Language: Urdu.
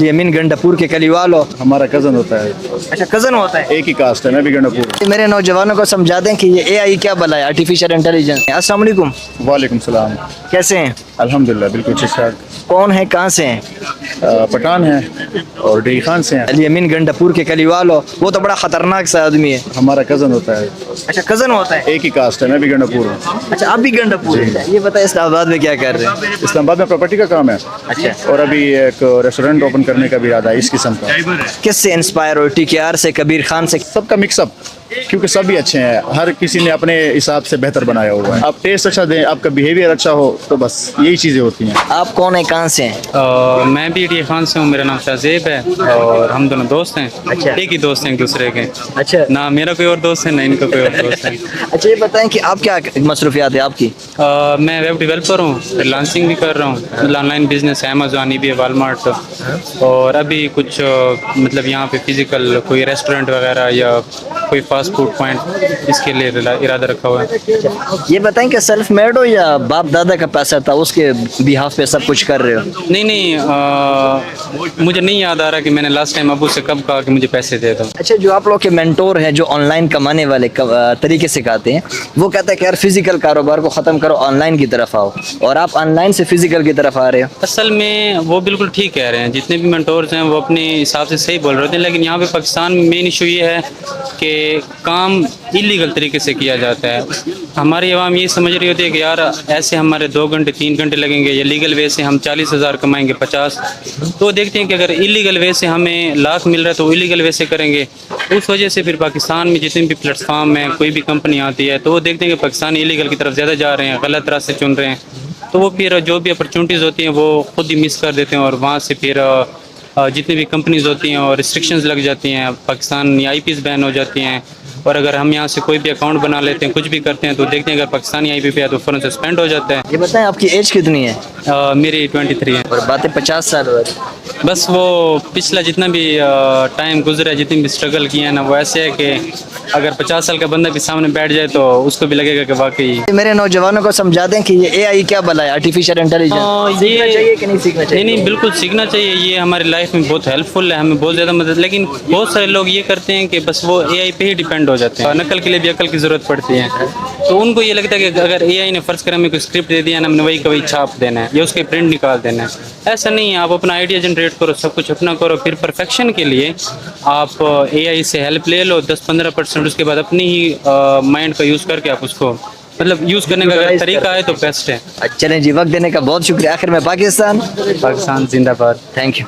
الیمین گنڈاپور کے کلی والو. ہمارا کزن ہوتا ہے, اچھا کزن ہوتا ہے. ایک ہی کاسٹ ہے, میں بھی گنڈاپور. میرے نوجوانوں کو سمجھا دیں کہ یہ اے آئی کیا بلا ہے, آرٹیفیشیل انٹیلیجنس. السلام علیکم. وعلیکم السلام. کیسے ہیں؟ الحمدللہ بالکل ٹھیک ٹھاک. کون ہے, کہاں سے ہیں؟ پٹھان ہیں اور ڈی خان سے ہیں. الیمین گنڈاپور کے کلی والو, وہ تو بڑا خطرناک سا آدمی ہے. ہمارا کزن ہوتا ہے, اچھا کزن ہوتا ہے. ایک ہی کاسٹ ہے, میں بھی گنڈاپور ہوں. اچھا آپ بھی گنڈاپور ہیں. یہ بتائیں اسلام آباد میں کیا کر رہے ہیں؟ اسلام آباد میں پراپرٹی کا کام ہے. اچھا. اور ابھی ایک ریسٹورینٹ اوپن کرنے کا بھی ارادہ ہے اس قسم کا. کس سے انسپائر ہو, ٹی کے آر سے, کبیر خان سے؟ سب کا مکس اپ, کیونکہ سب بھی اچھے ہیں, ہر کسی نے اپنے حساب سے بہتر بنایا ہوا ہے. آپ ٹیسٹ اچھا دیں, آپ کا بیہیویئر اچھا ہو, تو بس یہی چیزیں ہوتی ہیں. آپ کون ہیں, کہاں سے ہیں؟ میں بھی ٹی خان سے ہوں, میرا نام شاہزیب ہے اور ہم دونوں دوست ہیں. اچھا. ایک ہی دوست ہیں ایک دوسرے کے. اچھا. نہ میرا کوئی اور دوست ہے نہ ان کا کوئی اور دوست ہے. اچھا یہ بتائیں کہ آپ کیا مصروفیات ہیں آپ کی؟ میں ویب ڈیولپر ہوں, فری لانسنگ بھی کر رہا ہوں, on line business, Amazon, E B, Walmart, اور ابھی کچھ مطلب یہاں پہ فزیکل کوئی ریسٹورینٹ وغیرہ یا کوئی فاسٹ فوڈ پوائنٹ, اس کے لیے ارادہ رکھا ہوا ہے. یہ بتائیں کہ سیلف میڈ ہو یا باپ دادا کا پیسہ تھا اس کے بہاف پہ سب کچھ کر رہے ہو؟ نہیں, مجھے نہیں یاد آ رہا کہ میں نے لاسٹ ٹائم ابو سے کب کہا کہ مجھے پیسے دے دو. اچھا جو آپ لوگ کے مینٹور ہیں جو آن لائن کمانے والے طریقے سکھاتے ہیں, وہ کہتے ہیں کہ یار فزیکل کاروبار کو ختم کرو, آن لائن کی طرف آؤ, اور آپ آن لائن سے فزیکل کی طرف آ رہے ہو. اصل میں وہ بالکل ٹھیک کہہ رہے ہیں, جتنے بھی مینٹورز ہیں وہ اپنے حساب سے صحیح بول رہے ہوتے ہیں, لیکن یہاں پہ پاکستان میں مین ایشو یہ ہے کہ کام انلیگل طریقے سے کیا جاتا ہے. ہماری عوام یہ سمجھ رہی ہوتی ہے کہ یار ایسے ہمارے 2 گھنٹے 3 گھنٹے لگیں گے, یا لیگل وے سے ہم 40,000 کمائیں گے 50, تو دیکھتے ہیں کہ اگر انلیگل وے سے ہمیں لاکھ مل رہا ہے تو انلیگل وے سے کریں گے. اس وجہ سے پھر پاکستان میں جتنے بھی پلیٹ فارم ہیں, کوئی بھی کمپنی آتی ہے تو وہ دیکھتے ہیں کہ پاکستان انلیگل کی طرف زیادہ جا رہے ہیں, غلط راستے چن رہے ہیں, تو وہ پھر جو بھی اپرچونیٹیز ہوتی ہیں وہ خود ہی مس کر دیتے ہیں, اور وہاں سے پھر جتنی بھی کمپنیز ہوتی ہیں اور ریسٹرکشنز لگ جاتی ہیں, پاکستانی آئی پیز بین ہو جاتی ہیں, اور اگر ہم یہاں سے کوئی بھی اکاؤنٹ بنا لیتے ہیں, کچھ بھی کرتے ہیں, تو دیکھتے ہیں اگر پاکستانی آئی پی پہ ہے تو فوراً سسپینڈ ہو جاتا ہے. یہ بتائیں آپ کی ایج کتنی ہے؟ میری 23 ہے. اور باتیں 50 سال ہو رہی. بس وہ پچھلا جتنا بھی ٹائم گزرا ہے, جتنی بھی اسٹرگل کی ہے نا, وہ ایسے ہے کہ اگر 50 سال کا بندہ بھی سامنے بیٹھ جائے تو اس کو بھی لگے گا کہ واقعی. میرے نوجوانوں کو سمجھا دیں کہ یہ اے آئی کیا بلا ہے, آرٹیفیشیل انٹیلیجنس. سیکھنا چاہیے کہ نہیں سیکھنا چاہیے؟ نہیں, بالکل سیکھنا چاہیے. یہ ہماری لائف میں بہت ہیلپ فل ہے, ہمیں بہت زیادہ مدد, لیکن بہت سارے لوگ یہ کرتے ہیں کہ بس وہ اے آئی پہ ہی ڈیپینڈ ہو جاتے ہیں. نقل کے لیے بھی عقل کی ضرورت پڑتی ہے, تو ان کو یہ لگتا ہے کہ اگر اے آئی نے فرض کرا ہمیں کوئی اسکرپٹ دے دیا نا, ہم نے وہی کبھی چھاپ دینا ہے یا اس کے پرنٹ نکال دینا ہے. ایسا نہیں ہے, آپ اپنا آئیڈیا جنریٹ کرو, سب کچھ اپنا کرو, پھر پرفیکشن کے لیے آپ اے آئی سے ہیلپ لے لو 10-15%, اس کے بعد اپنی ہی مائنڈ کا یوز کر کے آپ اس کو مطلب یوز کرنے کا اگر طریقہ ہے تو بیسٹ ہے. چلیں جی, وقت دینے کا بہت شکریہ. آخر میں پاکستان زندہ باد. Thank you.